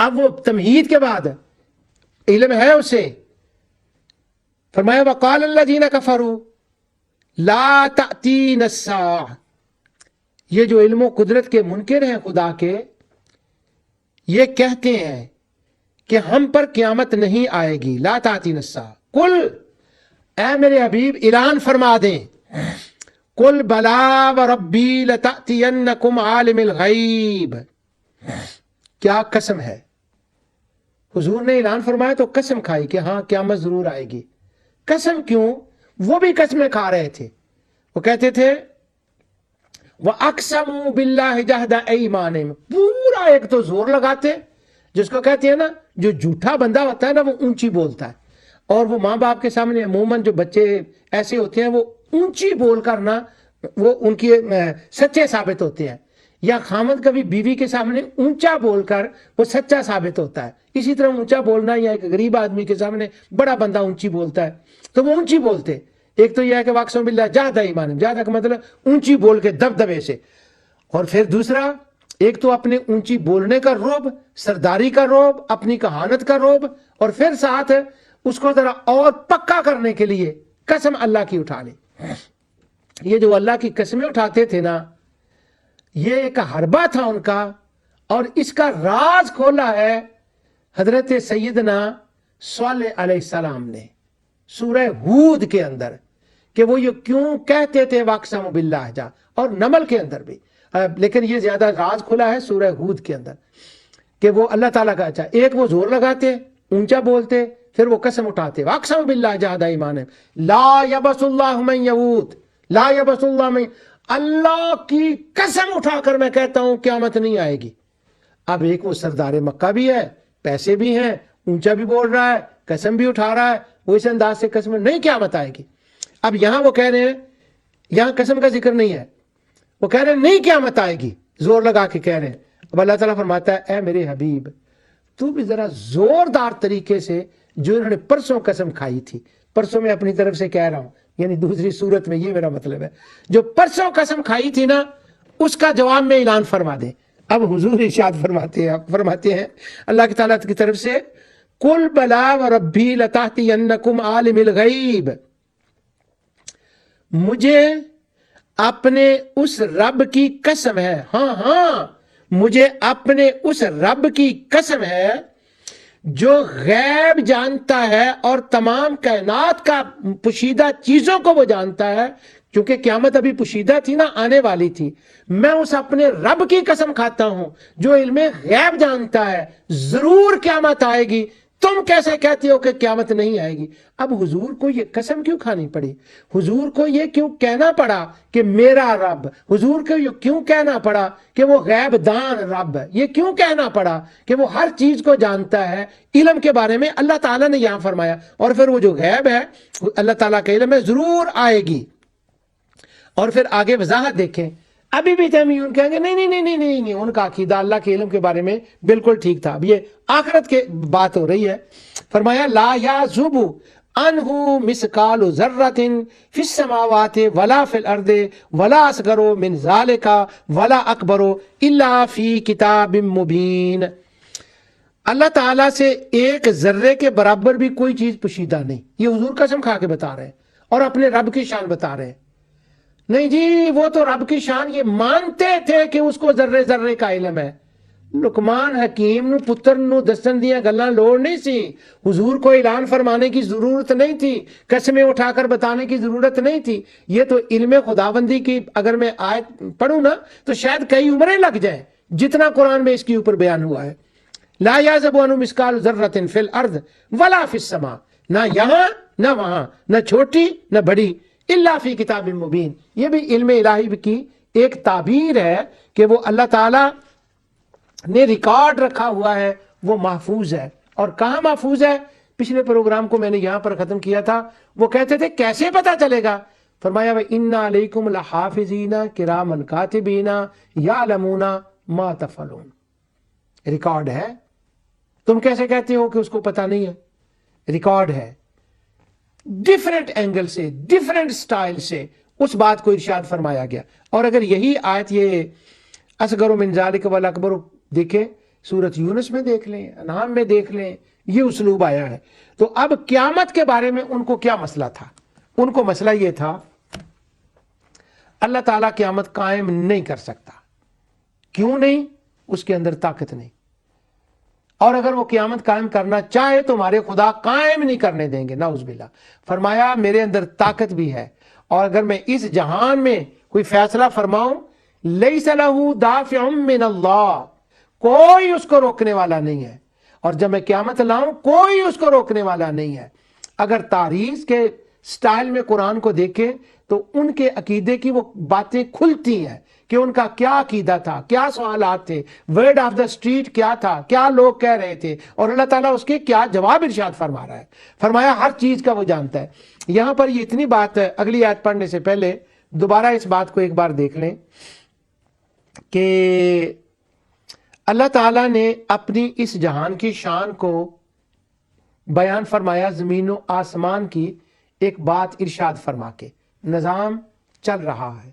اب وہ تمہید کے بعد علم ہے اسے. فرمایا وقال الذین کفروا لا تأتین الساعة. یہ جو علم و قدرت کے منکر ہیں خدا کے، یہ کہتے ہیں کہ ہم پر قیامت نہیں آئے گی. لا تأتین الساعة قل، اے میرے حبیب اعلان فرما دیں، قل بلا وربی لتأتینکم عالم الغیب. کیا قسم ہے، حضور نے اعلان فرمایا تو قسم کھائی کہ ہاں قیامت ضرور آئے گی. قسم کیوں؟ وہ بھی قسمیں کھا رہے تھے. وہ کہتے تھے وَأَقْسَمُوا بِاللَّهِ جَهْدَ أَيْمَانِهِمْ. پورا ایک تو زور لگاتے، جس کو کہتے ہیں نا جو جھوٹا بندہ ہوتا ہے نا وہ اونچی بولتا ہے. اور وہ ماں باپ کے سامنے عموماً جو بچے ایسے ہوتے ہیں وہ اونچی بول کر نا وہ ان کی سچے ثابت ہوتے ہیں. یا خامد کبھی بیوی کے سامنے اونچا بول کر وہ سچا ثابت ہوتا ہے. اسی طرح اونچا بولنا، یا ایک غریب آدمی کے سامنے بڑا بندہ اونچی بولتا ہے تو وہ اونچی بولتے. ایک تو یہ ہے کہ واقسم باللہ جہد ایمانہم، جہد کا مطلب اونچی بول کے دبدبے سے. اور پھر دوسرا، ایک تو اپنے اونچی بولنے کا روب، سرداری کا روب، اپنی کہانت کا روب، اور پھر ساتھ اس کو ذرا اور پکا کرنے کے لیے قسم اللہ کی اٹھا لی. یہ جو اللہ کی قسمیں اٹھاتے تھے نا، یہ ایک حربہ تھا ان کا، اور اس کا راز کھولا ہے حضرت سیدنا صالح علیہ السلام نے سورہ ہود کے اندر، کہ وہ یہ کیوں کہتے تھے واقسم باللہ جا، اور نمل کے اندر بھی. لیکن یہ زیادہ راز کھلا ہے سورہ ہود کے اندر، کہ وہ اللہ تعالیٰ کا اچھا، ایک وہ زور لگاتے، اونچا بولتے، پھر وہ قسم اٹھاتے واقسم باللہ جہد ایمانہم لا یبعث اللہ من یموت، لا یبعث اللہ من، اللہ کی قسم اٹھا کر میں کہتا ہوں قیامت نہیں آئے گی. اب ایک وہ سردار مکہ بھی ہے، پیسے بھی ہیں، اونچا بھی بول رہا ہے، قسم بھی اٹھا رہا ہے، وہ اس انداز سے قسم نہیں قیامت آئے گی. اب یہاں وہ کہہ رہے ہیں، یہاں قسم کا ذکر نہیں ہے، وہ کہہ رہے ہیں نہیں قیامت آئے گی، زور لگا کے کہہ رہے ہیں. اب اللہ تعالیٰ فرماتا ہے اے میرے حبیب تو بھی ذرا زوردار طریقے سے، جو انہوں نے پرسوں قسم کھائی تھی، پرسوں میں اپنی طرف سے کہہ رہا ہوں، یعنی دوسری صورت میں، یہ میرا مطلب ہے، جو پرسوں قسم کھائی تھی نا اس کا جواب میں اعلان فرما دیں. اب حضور ارشاد فرماتے ہیں اللہ کی تعالیٰ کی طرف سے، قل بلا وربی لتأتینکم عالم الغیب. مجھے اپنے اس رب کی قسم ہے، ہاں ہاں مجھے اپنے اس رب کی قسم ہے جو غیب جانتا ہے اور تمام کائنات کا پوشیدہ چیزوں کو وہ جانتا ہے. کیونکہ قیامت ابھی پوشیدہ تھی نا، آنے والی تھی. میں اس اپنے رب کی قسم کھاتا ہوں جو علم غیب جانتا ہے، ضرور قیامت آئے گی. تم کیسے کہتے ہو کہ قیامت نہیں آئے گی؟ اب حضور کو یہ قسم کیوں کھانی پڑی؟ حضور کو یہ کیوں کہنا پڑا کہ میرا رب؟ حضور کو یہ کیوں کہنا پڑا کہ وہ غیب دان رب ہے؟ یہ کیوں کہنا پڑا کہ وہ ہر چیز کو جانتا ہے؟ علم کے بارے میں اللہ تعالیٰ نے یہاں فرمایا، اور پھر وہ جو غیب ہے اللہ تعالیٰ کا علم ہے، ضرور آئے گی. اور پھر آگے وضاحت دیکھیں. ابھی بھی تیمیون کہیں گے نہیں نہیں نہیں نہیں نہیں نہیں، ان کا عقیدہ اللہ کے علم کے بارے میں بالکل ٹھیک تھا. اب یہ آخرت کے بات ہو رہی ہے. فرمایا لا یعزب عنہ مثقال ذرۃ فی السماوات ولا فی الارض ولا اصغر من ذلک ولا اکبر الا فی کتاب مبین. اللہ تعالیٰ سے ایک ذرے کے برابر بھی کوئی چیز پوشیدہ نہیں. یہ حضور قسم کھا کے بتا رہے ہیں اور اپنے رب کی شان بتا رہے ہیں. نہیں جی وہ تو رب کی شان یہ مانتے تھے کہ اس کو ذرے ذرے کا علم ہے. لقمان حکیم نو پتر نو دسن دیا گلاں لوڑ نہیں سی. حضور کو اعلان فرمانے کی ضرورت نہیں تھی، قسمیں اٹھا کر بتانے کی ضرورت نہیں تھی. یہ تو علم خداوندی کی اگر میں آیت پڑھوں نا تو شاید کئی عمریں لگ جائیں جتنا قرآن میں اس کے اوپر بیان ہوا ہے. لا یعزب عنہ مثقال ذرۃ فی الارض ولا فی السماء، نہ یہاں نہ وہاں، نہ چھوٹی نہ بڑی، الا فی کتاب مبین. یہ بھی علم الہی کی ایک تعبیر ہے کہ وہ اللہ تعالی نے ریکارڈ رکھا ہوا ہے، وہ محفوظ ہے. اور کہاں محفوظ ہے؟ پچھلے پروگرام کو میں نے یہاں پر ختم کیا تھا. وہ کہتے تھے کیسے پتا چلے گا؟ فرمایا وَإِنَّ عَلَيْكُمْ لَحَافِظِينَ كِرَامًا كَاتِبِينَ يَعْلَمُونَ مَا تَفْعَلُونَ. ریکارڈ ہے. تم کیسے کہتے ہو کہ اس کو پتا نہیں ہے؟ ریکارڈ ہے. ڈیفرنٹ اینگل سے، ڈیفرنٹ سٹائل سے اس بات کو ارشاد فرمایا گیا. اور اگر یہی آیت یہ اصغر من ذالک والاکبر دیکھیں سورت یونس میں دیکھ لیں، انعام میں دیکھ لیں، یہ اسلوب آیا ہے۔ تو اب قیامت کے بارے میں ان کو کیا مسئلہ تھا؟ ان کو مسئلہ یہ تھا اللہ تعالیٰ قیامت قائم نہیں کر سکتا۔ کیوں نہیں؟ اس کے اندر طاقت نہیں، اور اگر وہ قیامت قائم کرنا چاہے تو ہمارے خدا قائم نہیں کرنے دیں گے، نعوذ باللہ۔ فرمایا میرے اندر طاقت بھی ہے، اور اگر میں اس جہان میں کوئی فیصلہ فرماؤں، لیس لہ دافع من اللہ، کوئی اس کو روکنے والا نہیں ہے، اور جب میں قیامت لاؤں کوئی اس کو روکنے والا نہیں ہے۔ اگر تاریخ کے سٹائل میں قرآن کو دیکھیں تو ان کے عقیدے کی وہ باتیں کھلتی ہیں کہ ان کا کیا عقیدہ تھا، کیا سوالات تھے، ورڈ آف دا اسٹریٹ کیا تھا، کیا لوگ کہہ رہے تھے، اور اللہ تعالیٰ اس کے کیا جواب ارشاد فرما رہا ہے۔ فرمایا ہر چیز کا وہ جانتا ہے۔ یہاں پر یہ اتنی بات ہے، اگلی آیت پڑھنے سے پہلے دوبارہ اس بات کو ایک بار دیکھ لیں کہ اللہ تعالیٰ نے اپنی اس جہان کی شان کو بیان فرمایا زمین و آسمان کی ایک بات ارشاد فرما کے، نظام چل رہا ہے،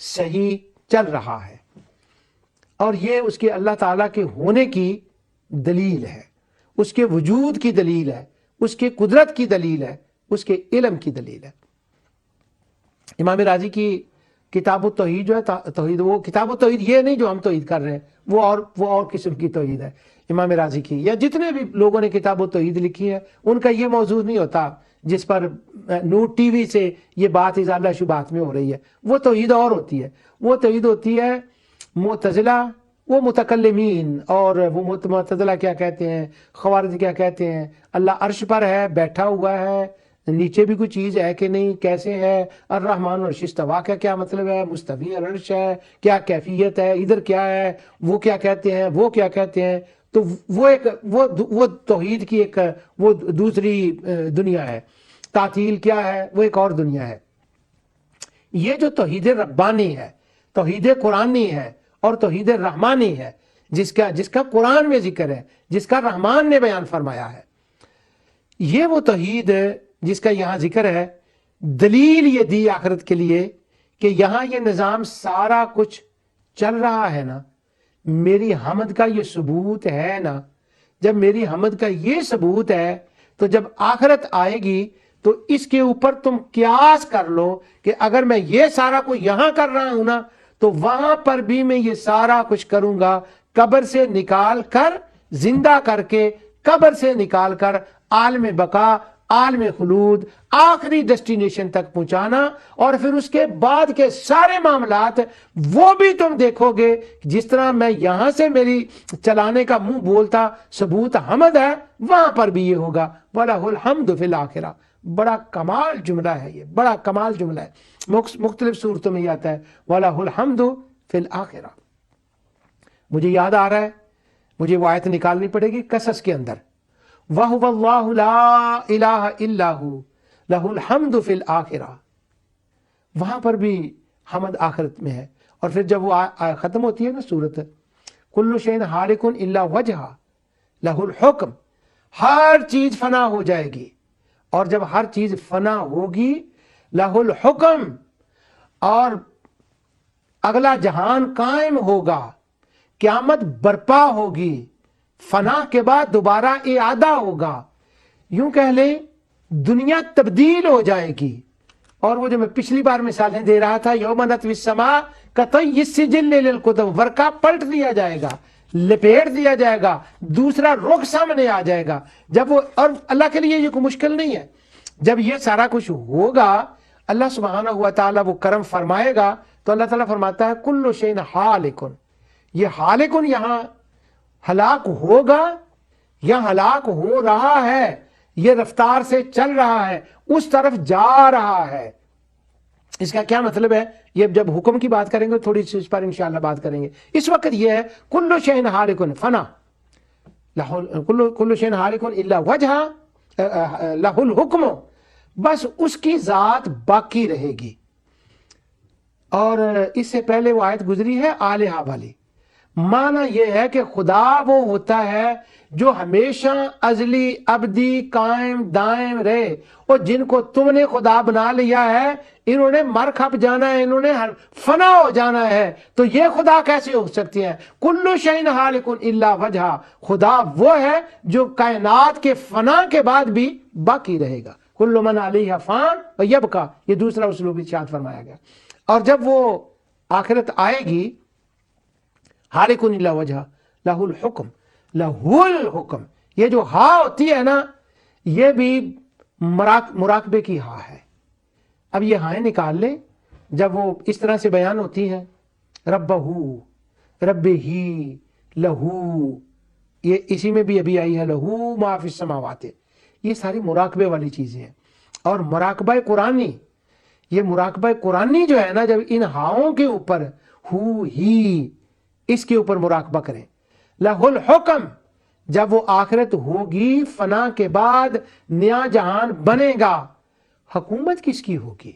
صحیح چل رہا ہے، اور یہ اس کے اللہ تعالیٰ کے ہونے کی دلیل ہے، اس کے وجود کی دلیل ہے، اس کے قدرت کی دلیل ہے، اس کے علم کی دلیل ہے۔ امام راضی کی کتاب التوحید جو ہے، توحید، وہ کتاب التوحید یہ نہیں جو ہم توحید کر رہے ہیں، وہ اور قسم کی توحید ہے امام راضی کی، یا جتنے بھی لوگوں نے کتاب التوحید لکھی ہے ان کا یہ موضوع نہیں ہوتا جس پر نور ٹی وی سے یہ بات ازالہ شبہات میں ہو رہی ہے۔ وہ توحید اور ہوتی ہے، وہ توحید ہوتی ہے معتزلہ، وہ متکلمین، اور وہ معتزلہ کیا کہتے ہیں، خوارج کیا کہتے ہیں، اللہ عرش پر ہے، بیٹھا ہوا ہے، نیچے بھی کوئی چیز ہے کہ نہیں، کیسے ہے، الرحمن عرش استوا کا کیا مطلب ہے، مستوی عرش ہے، کیا کیفیت ہے، ادھر کیا ہے، وہ کیا کہتے ہیں، وہ کیا کہتے ہیں۔ تو وہ توحید کی ایک وہ دوسری دنیا ہے، تعطیل کیا ہے، وہ ایک اور دنیا ہے۔ یہ جو توحید ربانی ہے، توحید قرآنی ہے، اور توحید رحمانی ہے، جس کا قرآن میں ذکر ہے، جس کا رحمان نے بیان فرمایا ہے، یہ وہ توحید جس کا یہاں ذکر ہے۔ دلیل یہ دی آخرت کے لیے کہ یہاں یہ نظام سارا کچھ چل رہا ہے نا، میری حمد کا یہ ثبوت ہے نا، جب میری حمد کا یہ ثبوت ہے تو جب آخرت آئے گی تو اس کے اوپر تم قیاس کر لو کہ اگر میں یہ سارا کچھ یہاں کر رہا ہوں نا تو وہاں پر بھی میں یہ سارا کچھ کروں گا، قبر سے نکال کر زندہ کر کے، قبر سے نکال کر عالم بقا، عالم خلود، آخری ڈیسٹینیشن تک پہنچانا، اور پھر اس کے بعد کے سارے معاملات وہ بھی تم دیکھو گے۔ جس طرح میں یہاں سے میری چلانے کا منہ بولتا ثبوت حمد ہے، وہاں پر بھی یہ ہوگا، وَلَهُ الْحَمْدُ فِي الْآخِرَةِ۔ بڑا کمال جملہ ہے، یہ بڑا کمال جملہ ہے، مختلف صورتوں میں یہ آتا ہے وَلَهُ الْحَمْدُ فِي الْآخِرَةِ۔ مجھے یاد آ رہا ہے، مجھے وہ آیت نکالنی پڑے گی قصص کے اندر، وَهُوَ اللَّهُ لَا إِلَٰهَ إِلَّا هُوَ لَهُ الْحَمْدُ فِي الْآخِرَةِ، وہاں پر بھی حمد آخرت میں ہے۔ اور پھر جب وہ ختم ہوتی ہے نا صورت، كُلُّ شَيْءٍ هَالِكٌ إِلَّا وَجْهَهُ لَهُ الْحُكْمُ، ہر چیز فنا ہو جائے گی، اور جب ہر چیز فنا ہوگی، لَهُ الْحُكْمُ، اور اگلا جہان قائم ہوگا، قیامت برپا ہوگی، فنا کے بعد دوبارہ اعادہ ہوگا، یوں کہہ لیں دنیا تبدیل ہو جائے گی۔ اور وہ جو میں پچھلی بار مثالیں دے رہا تھا، یوم نطوی السماء کطی السجل للکتب، ورقہ پلٹ دیا جائے گا، لپیٹ دیا جائے گا، دوسرا رخ سامنے آ جائے گا۔ جب وہ، اور اللہ کے لیے یہ کوئی مشکل نہیں ہے، جب یہ سارا کچھ ہوگا اللہ سبحانہ ہوا تعالیٰ وہ کرم فرمائے گا تو اللہ تعالیٰ فرماتا ہے کل شیء ہالک، یہ ہالک یہاں ہلاک ہوگا یا ہلاک ہو رہا ہے، یہ رفتار سے چل رہا ہے، اس طرف جا رہا ہے۔ اس کا کیا مطلب ہے؟ یہ جب حکم کی بات کریں گے تھوڑی سی اس پر انشاءاللہ بات کریں گے۔ اس وقت یہ ہے کل شیء ہالک فنا، کل شیء ہالک الا وجہ لہ الحکم، بس اس کی ذات باقی رہے گی۔ اور اس سے پہلے وہ آیت گزری ہے آلہہ والی، معنی یہ ہے کہ خدا وہ ہوتا ہے جو ہمیشہ ازلی ابدی قائم دائم رہے، اور جن کو تم نے خدا بنا لیا ہے انہوں نے مر کھپ جانا ہے، انہوں نے فنا ہو جانا ہے، تو یہ خدا کیسے ہو سکتی ہے؟ کل شیء ہالک الا وجہہ، خدا وہ ہے جو کائنات کے فنا کے بعد بھی باقی رہے گا۔ کل من علیہ فان ویبقی، یہ دوسرا اسلوب ارشاد فرمایا گیا۔ اور جب وہ آخرت آئے گی، ہالک الا وجہہ لہ الحکم، لہ الحکم، یہ جو ہا ہوتی ہے نا یہ بھی مراقبے کی ہا ہے۔ اب یہ ہائیں نکال لیں جب وہ اس طرح سے بیان ہوتی ہے، ربہ، رب ہی، لہو، یہ اسی میں بھی ابھی آئی ہے لہو ما فی السماوات، یہ ساری مراقبے والی چیزیں ہیں۔ اور مراقبہ قرآنی، یہ مراقبہ قرآنی جو ہے نا، جب ان ہاؤں کے اوپر ہو ہی اس کے اوپر مراقبہ کریں، لہ الحکم، جب وہ آخرت ہوگی، فنا کے بعد نیا جہان بنے گا، حکومت کس کی ہوگی؟